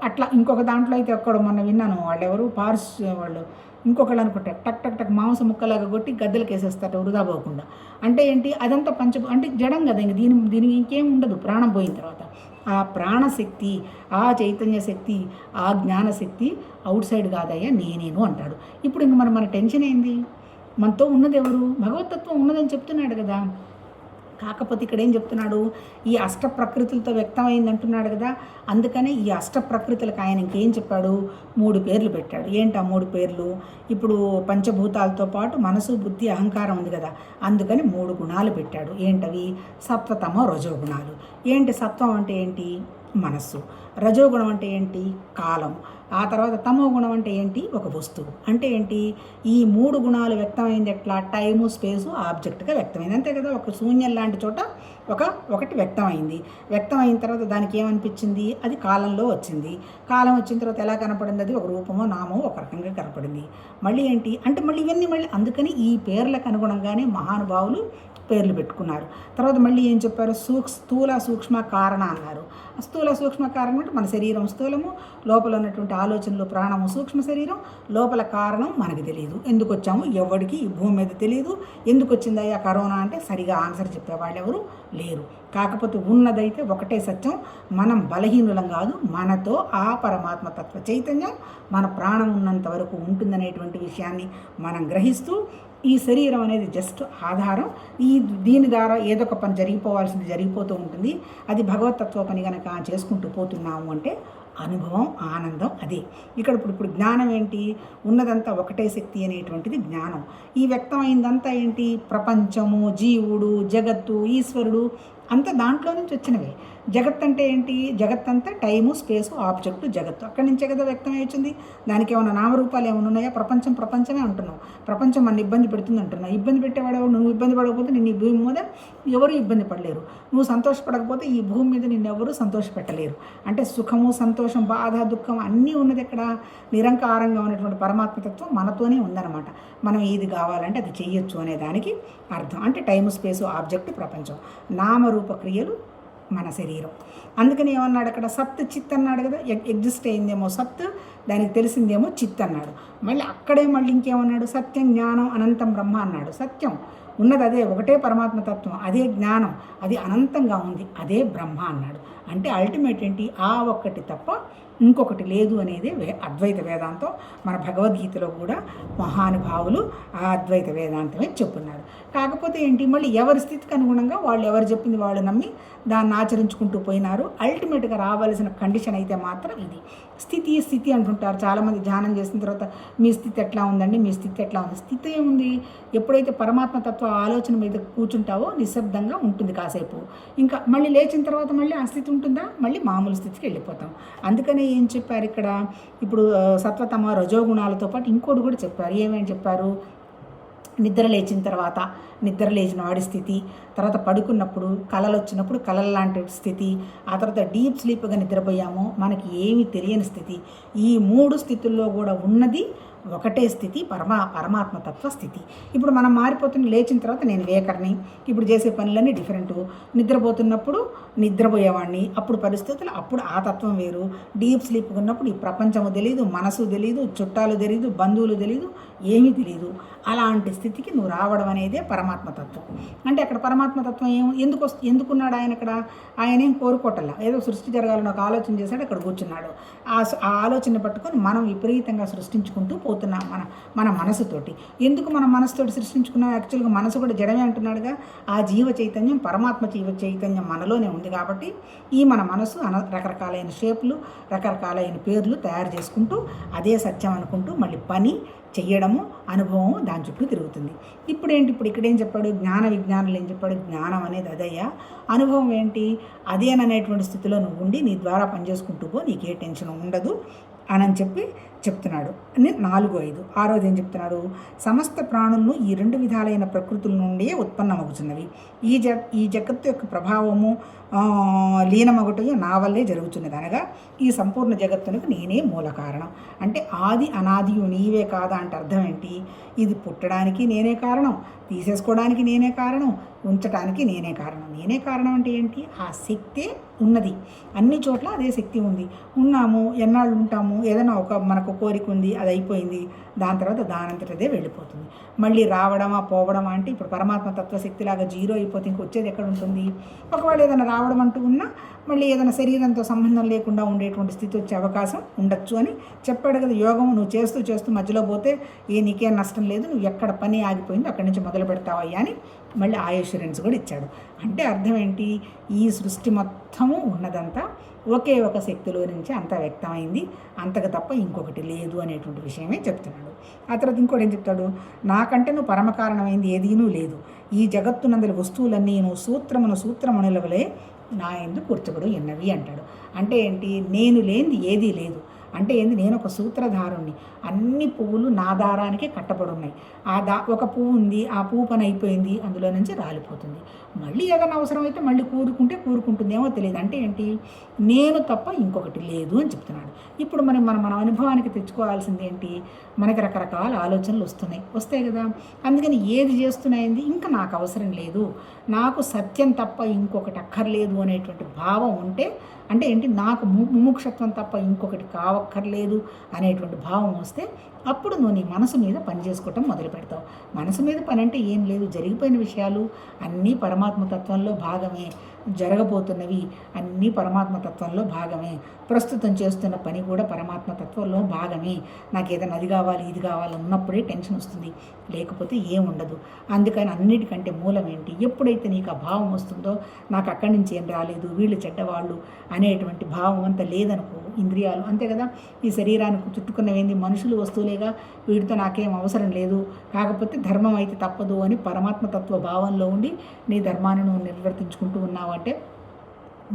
అట్లా ఇంకొక దాంట్లో అయితే ఒక్కడు మొన్న విన్నాను, వాళ్ళు ఇంకొకళ్ళు అనుకుంటారు, టక్ మాంసం ముక్కలాగా కొట్టి గద్దెలకు వేసేస్తారు వృధా పోకుండా. అంటే ఏంటి, అదంతా అంటే జడం కదా, ఇంక దీనికి ఇంకేం ఉండదు ప్రాణం పోయిన తర్వాత. ఆ ప్రాణశక్తి, ఆ చైతన్య శక్తి, ఆ జ్ఞానశక్తి అవుట్ సైడ్ కాదయ్యా నేనేను అంటాడు. ఇప్పుడు ఇంక మన టెన్షన్ ఏంది, మనతో ఉన్నది ఎవరు, భగవతత్వం ఉన్నదని చెప్తున్నాడు కదా. కాకపోతే ఇక్కడ ఏం చెప్తున్నాడు, ఈ అష్ట ప్రకృతులతో వ్యక్తమైంది అంటున్నాడు కదా. అందుకనే ఈ అష్ట ప్రకృతులకు ఆయన ఇంకేం చెప్పాడు, 3 పేర్లు పెట్టాడు. ఏంటి ఆ 3 పేర్లు, ఇప్పుడు పంచభూతాలతో పాటు మనసు, బుద్ధి, అహంకారం ఉంది కదా, అందుకని 3 గుణాలు పెట్టాడు. ఏంటవి, సత్వతమ రజో గుణాలు. ఏంటి సత్వం అంటే ఏంటి, మనస్సు. రజోగుణం అంటే ఏంటి? కాలం. ఆ తర్వాత తమో గుణం అంటే ఏంటి? ఒక వస్తువు. అంటే ఏంటి? ఈ 3 గుణాలు వ్యక్తమైంది ఎట్లా? టైము, స్పేసు, ఆబ్జెక్ట్గా వ్యక్తమైంది. అంతే కదా. ఒక శూన్యం లాంటి చోట ఒకటి వ్యక్తమైంది. వ్యక్తమైన తర్వాత దానికి ఏమనిపించింది? అది కాలంలో వచ్చింది. కాలం వచ్చిన తర్వాత ఎలా కనపడింది? అది ఒక రూపమో నామో ఒక రకంగా కనపడింది. మళ్ళీ ఏంటి అంటే మళ్ళీ ఇవన్నీ మళ్ళీ అందుకని ఈ పేర్లకు అనుగుణంగానే మహానుభావులు పేర్లు పెట్టుకున్నారు. తర్వాత మళ్ళీ ఏం చెప్పారు? స్థూల సూక్ష్మ కారణ అన్నారు. స్థూల సూక్ష్మ కారణం అంటే మన శరీరం స్థూలము, లోపల ఉన్నటువంటి ఆలోచనలు ప్రాణము సూక్ష్మ శరీరం, లోపల కారణం మనకు తెలియదు. ఎందుకు వచ్చాము ఎవరికి ఈ భూమి మీద తెలియదు. ఎందుకు వచ్చిందయ్యా కరోనా అంటే సరిగా ఆన్సర్ చెప్పేవాళ్ళు ఎవరు లేరు. కాకపోతే ఉన్నదైతే ఒకటే సత్యం, మనం బలహీనులం కాదు, మనతో ఆ పరమాత్మ తత్వ చైతన్యం మన ప్రాణం ఉన్నంత వరకు ఉంటుందనేటువంటి విషయాన్ని మనం గ్రహిస్తూ ఈ శరీరం అనేది జస్ట్ ఆధారం. దీని ద్వారా ఏదో ఒక పని జరిగిపోవాల్సింది జరిగిపోతూ ఉంటుంది. అది భగవతత్వ పని కనుక చేసుకుంటూ పోతున్నాము అంటే అనుభవం, ఆనందం అదే. ఇప్పుడు జ్ఞానం ఏంటి? ఉన్నదంతా ఒకటే శక్తి అనేటువంటిది జ్ఞానం. ఈ వ్యక్తమైందంతా ఏంటి? ప్రపంచము, జీవుడు, జగత్తు, ఈశ్వరుడు అంతా దాంట్లో నుంచి వచ్చినవే. జగత్ అంటే ఏంటి? జగత్ అంతా టైము, స్పేసు, ఆబ్జెక్టు జగత్తు. అక్కడి నుంచే కదా వ్యక్తమై వచ్చింది. దానికి ఏమైనా నామరూపాలు ఏమైనా ఉన్నాయా? ప్రపంచమే అంటున్నావు. ప్రపంచం మన ఇబ్బంది పెడుతుంది అంటున్నావు. ఇబ్బంది పెట్టేవాడు నువ్వు. ఇబ్బంది పడకపోతే నిన్ను ఈ భూమి మీద ఎవరు ఇబ్బంది పడలేరు. నువ్వు సంతోషపడకపోతే ఈ భూమి మీద నిన్నెవరూ సంతోషపెట్టలేరు. అంటే సుఖము, సంతోషం, బాధ, దుఃఖం అన్నీ ఉన్నది ఎక్కడ? నిరంకారంగా ఉన్నటువంటి పరమాత్మతత్వం మనతోనే ఉందన్నమాట. మనం ఏది కావాలంటే అది చెయ్యొచ్చు అనే దానికి అర్థం. అంటే టైము, స్పేసు, ఆబ్జెక్టు ప్రపంచం, నామరూప క్రియలు మన శరీరం. అందుకని ఏమన్నాడు అక్కడ? సత్ చిత్ అన్నాడు కదా. ఎగ్జిస్ట్ అయిందేమో సత్, దానికి తెలిసిందేమో చిత్ అన్నాడు. మళ్ళీ అక్కడే మళ్ళీ ఇంకేమన్నాడు? సత్యం, జ్ఞానం, అనంతం బ్రహ్మ అన్నాడు. సత్యం ఉన్నది అదే, ఒకటే పరమాత్మతత్వం, అదే జ్ఞానం, అది అనంతంగా ఉంది, అదే బ్రహ్మ అన్నాడు. అంటే అల్టిమేట్ ఏంటి? ఆ ఒక్కటి తప్ప ఇంకొకటి లేదు అనేది అద్వైత వేదాంతం. మన భగవద్గీతలో కూడా మహానుభావులు ఆ అద్వైత వేదాంతమే చెప్పున్నారు. కాకపోతే ఏంటి? మళ్ళీ ఎవరి స్థితికి అనుగుణంగా వాళ్ళు ఎవరు చెప్పింది వాళ్ళు నమ్మి దాన్ని ఆచరించుకుంటూ పోయినారు. అల్టిమేట్గా రావాల్సిన కండిషన్ అయితే మాత్రం ఇది. స్థితి అంటుంటారు చాలామంది. ధ్యానం చేసిన తర్వాత మీ స్థితి ఎట్లా ఉందండి, మీ స్థితి ఎట్లా ఉంది? స్థితి ఏముంది? ఎప్పుడైతే పరమాత్మతత్వ ఆలోచన మీద కూర్చుంటావో నిశ్శబ్దంగా ఉంటుంది కాసేపు. ఇంకా మళ్ళీ లేచిన తర్వాత మళ్ళీ ఆ స్థితి ఉంటుందా? మళ్ళీ మామూలు స్థితికి వెళ్ళిపోతాం. అందుకనే ఏం చెప్పారు ఇక్కడ? ఇప్పుడు సత్వతమ రజోగుణాలతో పాటు ఇంకోటి కూడా చెప్పారు. ఏమేమి చెప్పారు? నిద్ర లేచిన వాడి స్థితి, తర్వాత పడుకున్నప్పుడు కలలు వచ్చినప్పుడు కలల లాంటి స్థితి, ఆ తర్వాత డీప్ స్లీప్గా నిద్రపోయాము మనకి ఏమీ తెలియని స్థితి. ఈ 3 స్థితుల్లో కూడా ఉన్నది ఒకటే స్థితి, పరమాత్మతత్వ స్థితి. ఇప్పుడు మనం మారిపోతున్న, లేచిన తర్వాత నేను వేకర్ని, ఇప్పుడు చేసే పనులన్నీ డిఫరెంటు. నిద్రపోతున్నప్పుడు నిద్రపోయేవాడిని, అప్పుడు పరిస్థితులు, అప్పుడు ఆ తత్వం వేరు. డీప్ స్లీప్ ఉన్నప్పుడు ఈ ప్రపంచము తెలియదు, మనసు తెలియదు, చుట్టాలు తెలియదు, బంధువులు తెలియదు, ఏమీ తెలియదు. అలాంటి స్థితికి నువ్వు రావడం అనేదే పరమాత్మతత్వం. అంటే అక్కడ పరమాత్మతత్వం ఎందుకున్నాడు ఆయన అక్కడ? ఆయన ఏం కోరుకోవటల్లా, ఏదో సృష్టి జరగాలని ఒక ఆలోచన చేశాడు, అక్కడ కూర్చున్నాడు. ఆ ఆలోచన పట్టుకొని మనం విపరీతంగా సృష్టించుకుంటూ పోతున్నాం మన మనసుతోటి. ఎందుకు మన మనసుతోటి సృష్టించుకున్నాం? యాక్చువల్గా మనసు కూడా జడమే అంటున్నాడుగా. ఆ జీవ చైతన్యం, పరమాత్మ జీవ చైతన్యం మనలోనే ఉంది కాబట్టి ఈ మన మనసు రకరకాలైన షేపులు, రకరకాలైన పేర్లు తయారు చేసుకుంటూ అదే సత్యం అనుకుంటూ మళ్ళీ పని చెయ్యడము, అనుభవం దాని చుట్టూ తిరుగుతుంది. ఇప్పుడు ఇక్కడేం చెప్పాడు? జ్ఞాన విజ్ఞానులు ఏం చెప్పాడు? జ్ఞానం అనేది అదయ్యా, అనుభవం ఏంటి? అదేననేటువంటి స్థితిలో నువ్వు ఉండి నీ ద్వారా పనిచేసుకుంటూ పో, నీకే టెన్షన్ ఉండదు అని చెప్తున్నాడు. 4-5. ఆరోది ఏం చెప్తున్నాడు? సమస్త ప్రాణులను ఈ 2 విధాలైన ప్రకృతుల నుండి ఉత్పన్నమగుతున్నవి. ఈ జగత్తు యొక్క ప్రభావము లీనమగుటయు నా వల్లే జరుగుతున్నది. అనగా ఈ సంపూర్ణ జగత్తునకు నేనే మూల కారణం. అంటే ఆది అనాదియు నీవే కాదా అంటే అర్థం ఏంటి? ఇది పుట్టడానికి నేనే కారణం, తీసేసుకోవడానికి నేనే కారణం, ఉంచడానికి నేనే కారణం. నేనే కారణం అంటే ఏంటి? ఆ శక్తే ఉన్నది, అన్ని చోట్ల అదే శక్తి ఉంది. ఉన్నాము, ఎన్నాళ్ళు ఉంటాము? ఏదైనా మనకు కోరిక ఉంది, అది అయిపోయింది, దాని తర్వాత దానంతటదే వెళ్ళిపోతుంది. మళ్ళీ రావడమా పోవడమా అంటే ఇప్పుడు పరమాత్మ తత్వశక్తిలాగా జీరో అయిపోతే ఇంకొచ్చేది ఎక్కడ ఉంటుంది? ఒకవేళ ఏదైనా రావడం అంటూ ఉన్నా మళ్ళీ ఏదైనా శరీరంతో సంబంధం లేకుండా ఉండేటువంటి స్థితి వచ్చే అవకాశం ఉండొచ్చు అని చెప్పాడు కదా. యోగం నువ్వు చేస్తూ మధ్యలో పోతే నీకేం నష్టం లేదు, నువ్వు ఎక్కడ పని ఆగిపోయిందో అక్కడి నుంచి మొదలు పెడతావయ్యా అని మళ్ళీ ఆ ఇన్సూరెన్స్ కూడా ఇచ్చాడు. అంటే అర్థం ఏంటి? ఈ సృష్టి మొత్తము ఉన్నదంతా ఒకే ఒక శక్తిలో నుంచి అంతా వ్యక్తమైంది, అంతకు తప్ప ఇంకొకటి లేదు అనేటువంటి విషయమే చెప్తున్నాడు. ఆ తర్వాత ఇంకోటి ఏం చెప్తాడు? నాకంటే నువ్వు పరమకారణమైంది ఏదీనూ లేదు. ఈ జగత్తునందరి వస్తువులన్నీ నువ్వు సూత్రమునుల వలె నా యందు కూర్చబడి ఉన్నవి అంటాడు. అంటే ఏంటి? నేను లేనిది ఏదీ లేదు. అంటే ఏంది? నేను ఒక సూత్రధారుణ్ణి. అన్ని పువ్వులు నా దారానికే కట్టబడి ఉన్నాయి. ఒక పువ్వు ఉంది, ఆ పువ్వు పని అయిపోయింది, అందులో నుంచి రాలిపోతుంది. మళ్ళీ ఏదైనా అవసరమైతే మళ్ళీ కూరుకుంటుందేమో తెలియదు. అంటే ఏంటి? నేను తప్ప ఇంకొకటి లేదు అని చెప్తున్నాడు. ఇప్పుడు మనం మన మన అనుభవానికి తెచ్చుకోవాల్సింది ఏంటి? మనకి రకరకాల ఆలోచనలు వస్తాయి కదా. అందుకని ఏది చేస్తున్నాయింది ఇంకా నాకు అవసరం లేదు, నాకు సత్యం తప్ప ఇంకొకటి అక్కర్లేదు అనేటువంటి భావం ఉంటే, అంటే ఏంటి? నాకు ముముక్షత్వం తప్ప ఇంకొకటి కావక్కర్లేదు అనేటువంటి భావం వస్తే అప్పుడు నువ్వు నీ మనసు మీద పని చేసుకోవటం మొదలు పెడతావు. మనసు మీద పని అంటే ఏం లేదు, జరిగిపోయిన విషయాలు అన్నీ పరమాత్మతత్వంలో భాగమే, జరగబోతున్నవి అన్నీ పరమాత్మతత్వంలో భాగమే, ప్రస్తుతం చేస్తున్న పని కూడా పరమాత్మతత్వంలో భాగమే. నాకు ఏదైనా అది కావాలి ఇది కావాలి ఉన్నప్పుడే టెన్షన్ వస్తుంది, లేకపోతే ఏముండదు. అందుకని అన్నిటికంటే మూలం ఏంటి? ఎప్పుడైతే నీకు ఆ భావం వస్తుందో, నాకు అక్కడి నుంచి ఏం రాలేదు, వీళ్ళు చెడ్డవాళ్ళు అనేటువంటి భావం అంతా లేదనుకో, ఇంద్రియాలు అంతే కదా, ఈ శరీరానికి చుట్టుకున్నవేంది మనుషులు వస్తువులేగా, వీటితో నాకేం అవసరం లేదు, కాకపోతే ధర్మం అయితే తప్పదు అని పరమాత్మతత్వ భావంలో ఉండి నీ ధర్మాన్ని నువ్వు నిర్వర్తించుకుంటూ ఉన్నావంటే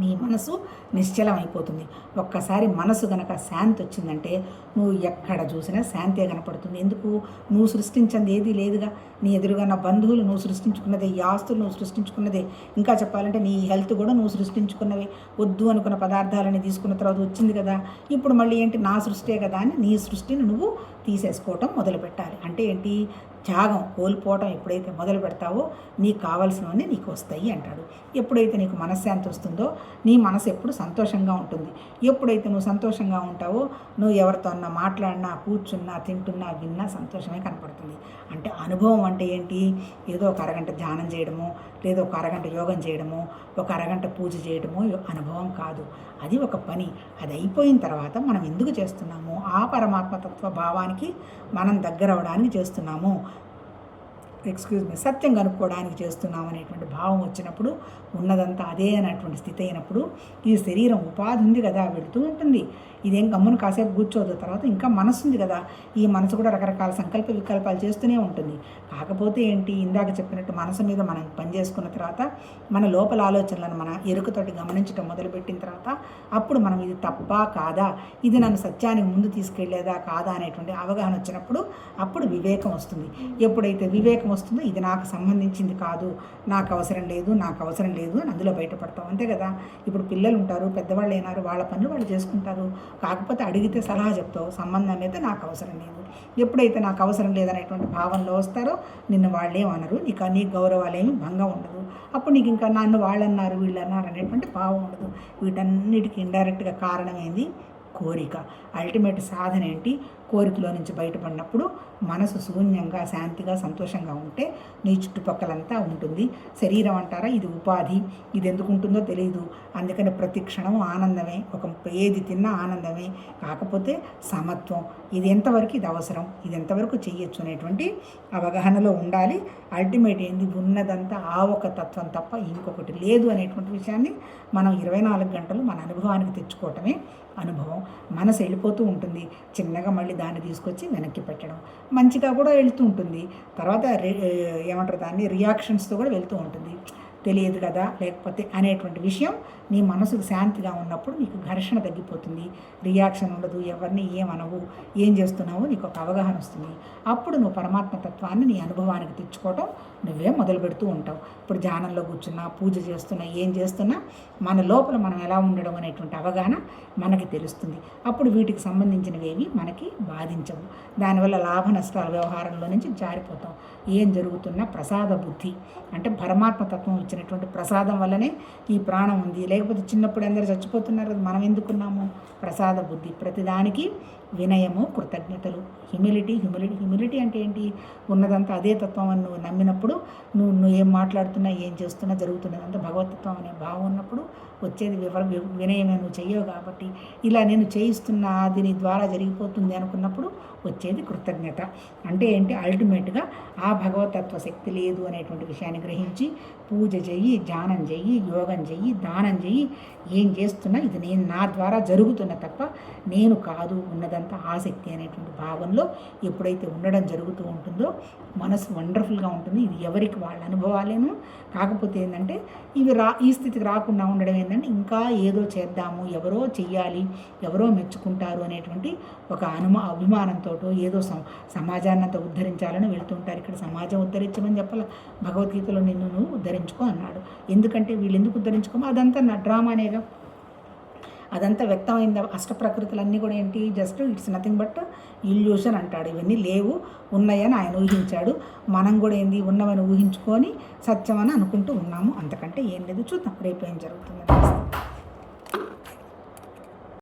నీ మనసు నిశ్చలం అయిపోతుంది. ఒక్కసారి మనసు గనక శాంతి వచ్చిందంటే నువ్వు ఎక్కడ చూసినా శాంతే కనపడుతుంది. ఎందుకు? నువ్వు సృష్టించింది ఏదీ లేదుగా. నీ ఎదురుగా నా బంధువులు నువ్వు సృష్టించుకున్నదే, ఈ ఆస్తులు నువ్వు సృష్టించుకున్నదే, ఇంకా చెప్పాలంటే నీ హెల్త్ కూడా నువ్వు సృష్టించుకున్నవే. వద్దు అనుకున్న పదార్థాలని తీసుకున్న తర్వాత వచ్చింది కదా, ఇప్పుడు మళ్ళీ ఏంటి? నా సృష్టే కదా అని నీ సృష్టిని నువ్వు తీసేసుకోవటం మొదలు పెట్టాలి. అంటే ఏంటి? త్యాగం, కోల్పోవటం ఎప్పుడైతే మొదలు పెడతావో నీకు కావాల్సినవన్నీ నీకు వస్తాయి అంటాడు. ఎప్పుడైతే నీకు మనశ్శాంతి వస్తుందో నీ మనసు ఎప్పుడు సంతోషంగా ఉంటుంది. ఎప్పుడైతే నువ్వు సంతోషంగా ఉంటావో నువ్వు ఎవరితో అన్నా మాట్లాడినా, కూర్చున్నా, తింటున్నా, విన్నా సంతోషమే కనపడుతుంది. అంటే అనుభవం అంటే ఏంటి? ఏదో ఒక అరగంట ధ్యానం చేయడము, లేదా ఒక అరగంట యోగం చేయడము, ఒక అరగంట పూజ చేయడము అనుభవం కాదు. అది ఒక పని. అది అయిపోయిన తర్వాత మనం ఎందుకు చేస్తున్నాము? ఆ పరమాత్మతత్వ భావానికి మనం దగ్గర అవడానికి చేస్తున్నాము, సత్యం కనుక్కోవడానికి చేస్తున్నాం అనేటువంటి భావం వచ్చినప్పుడు, ఉన్నదంతా అదే అనేటువంటి స్థితి అయినప్పుడు, ఈ శరీరం ఉపాధి ఉంది కదా, వెళుతూ ఉంటుంది. ఇదేం గమ్మును కాసేపు కూర్చోదు, తర్వాత ఇంకా మనసు ఉంది కదా, ఈ మనసు కూడా రకరకాల సంకల్ప వికల్పాలు చేస్తూనే ఉంటుంది. కాకపోతే ఏంటి? ఇందాక చెప్పినట్టు మనసు మీద మనం పనిచేసుకున్న తర్వాత, మన లోపల ఆలోచనలను మన ఎరుకతోటి గమనించడం మొదలుపెట్టిన తర్వాత, అప్పుడు మనం ఇది తప్పా కాదా, ఇది నన్ను సత్యానికి ముందు తీసుకెళ్లేదా కాదా అనేటువంటి అవగాహన వచ్చినప్పుడు అప్పుడు వివేకం వస్తుంది. ఎప్పుడైతే వివేకం వస్తుందో, ఇది నాకు సంబంధించింది కాదు, నాకు అవసరం లేదు అని అందులో బయటపడతాం. అంతే కదా. ఇప్పుడు పిల్లలు ఉంటారు, పెద్దవాళ్ళు అయినారు, వాళ్ళ పనులు వాళ్ళు చేసుకుంటారు. కాకపోతే అడిగితే సలహా చెప్తావు, సంబంధం అయితే నాకు అవసరం లేదు. ఎప్పుడైతే నాకు అవసరం లేదనేటువంటి భావనలో వస్తారో నిన్ను వాళ్ళేమనరు, నీ గౌరవాలేమి భంగం ఉండదు. అప్పుడు నీకు ఇంకా నన్ను వాళ్ళన్నారు వీళ్ళన్నారు అనేటువంటి భావం ఉండదు. వీటన్నిటికీ ఇండైరెక్ట్గా కారణమైంది కోరిక. అల్టిమేట్ సాధన ఏంటి? కోరికలో నుంచి బయటపడినప్పుడు మనసు శూన్యంగా, శాంతిగా, సంతోషంగా ఉంటే నీ చుట్టుపక్కలంతా ఉంటుంది. శరీరం అంటారా, ఇది ఉపాధి, ఇది ఎందుకు ఉంటుందో తెలియదు. అందుకని ప్రతి క్షణం ఆనందమే, ఏది తిన్నా ఆనందమే. కాకపోతే సమత్వం, ఇది ఎంతవరకు ఇది అవసరం, ఇది ఎంతవరకు చెయ్యొచ్చు అనేటువంటి అవగాహనలో ఉండాలి. అల్టిమేట్ ఏంది? ఉన్నదంతా ఆ ఒక తత్వం తప్ప ఇంకొకటి లేదు అనేటువంటి విషయాన్ని మనం 24 గంటలు మన అనుభవానికి తెచ్చుకోవటమే అనుభవం. మనసు వెళ్ళిపోతూ ఉంటుంది, చిన్నగా మళ్ళీ దాన్ని తీసుకొచ్చి వెనక్కి పెట్టడం. మంచిగా కూడా వెళుతూ ఉంటుంది, తర్వాత ఏమంటారు దాన్ని, రియాక్షన్స్తో కూడా వెళ్తూ ఉంటుంది. తెలియదు కదా లేకపోతే అనేటువంటి విషయం నీ మనసుకు శాంతిగా ఉన్నప్పుడు నీకు ఘర్షణ తగ్గిపోతుంది, రియాక్షన్ ఉండదు, ఎవరిని ఏమనవు, ఏం చేస్తున్నావో నీకు ఒక అవగాహన వస్తుంది. అప్పుడు నువ్వు పరమాత్మతత్వాన్ని నీ అనుభవానికి తెచ్చుకోవటం నువ్వే మొదలు పెడుతూ ఉంటావు. ఇప్పుడు ధ్యానంలో కూర్చున్నా, పూజ చేస్తున్నా, ఏం చేస్తున్నా మన లోపల మనం ఎలా ఉండడం అనేటువంటి అవగాహన మనకి తెలుస్తుంది. అప్పుడు వీటికి సంబంధించినవేవి మనకి బాధించవు. దానివల్ల లాభ నష్టాల వ్యవహారంలో నుంచి జారిపోతాం. ఏం జరుగుతున్నా ప్రసాద బుద్ధి అంటే పరమాత్మతత్వం ఇచ్చినటువంటి ప్రసాదం వల్లనే ఈ ప్రాణం ఉంది. లేకపోతే చిన్నప్పుడు అందరూ చచ్చిపోతున్నారు, మనం ఎందుకున్నాము? ప్రసాద బుద్ధి. ప్రతిదానికి వినయము, కృతజ్ఞతలు, హ్యూమిలిటీ అంటే ఏంటి? ఉన్నదంతా అదే తత్వం అని నువ్వు నమ్మినప్పుడు, నువ్వు ఏం మాట్లాడుతున్నా, ఏం చేస్తున్నా జరుగుతున్నదంతా భగవతత్వం అనే భావం ఉన్నప్పుడు వచ్చేది వినయమే. నువ్వు చెయ్యవు కాబట్టి ఇలా నేను చేయిస్తున్నా, అది నీ ద్వారా జరిగిపోతుంది అనుకున్నప్పుడు వచ్చేది కృతజ్ఞత. అంటే ఏంటి? అల్టిమేట్గా ఆ భగవతత్వ శక్తి లేదు అనేటువంటి విషయాన్ని గ్రహించి పూజ చెయ్యి, ధ్యానం చెయ్యి, యోగం చెయ్యి, దానం చెయ్యి, ఏం చేస్తున్నా ఇది నేను నా ద్వారా జరుగుతున్న తప్ప నేను కాదు, ఉన్నదంతా ఆసక్తి అనేటువంటి భావంలో ఎప్పుడైతే ఉండడం జరుగుతూ ఉంటుందో మనసు వండర్ఫుల్గా ఉంటుంది. ఇది ఎవరికి వాళ్ళ అనుభవాలేను. కాకపోతే ఏంటంటే ఈ స్థితికి రాకుండా ఉండడమే ఏంటంటే ఇంకా ఏదో చేద్దాము, ఎవరో చెయ్యాలి, ఎవరో మెచ్చుకుంటారు అనేటువంటి ఒక అభిమానంతో ఏదో సమాజాన్ని అంతా ఉద్ధరించాలని వెళ్తుంటారు. ఇక్కడ సమాజం ఉద్ధరించమని చెప్పాల, భగవద్గీతలో నిన్ను నువ్వు ఉద్ధరించుకో అన్నాడు. ఎందుకంటే వీళ్ళు ఎందుకు ఉద్ధరించుకోమో అదంతా నా డ్రామానేగా, అదంతా వ్యక్తమైంది. అష్టప్రకృతులన్నీ కూడా ఏంటి, just it's nothing but illusion అంటాడు. ఇవన్నీ లేవు, ఉన్నాయని ఆయన ఊహించాడు. మనం కూడా ఏంది, ఉన్నవని ఊహించుకొని సత్యమని అనుకుంటూ ఉన్నాము. అంతకంటే ఏం లేదు. చూద్దాం రేపు ఏం జరుగుతుందని.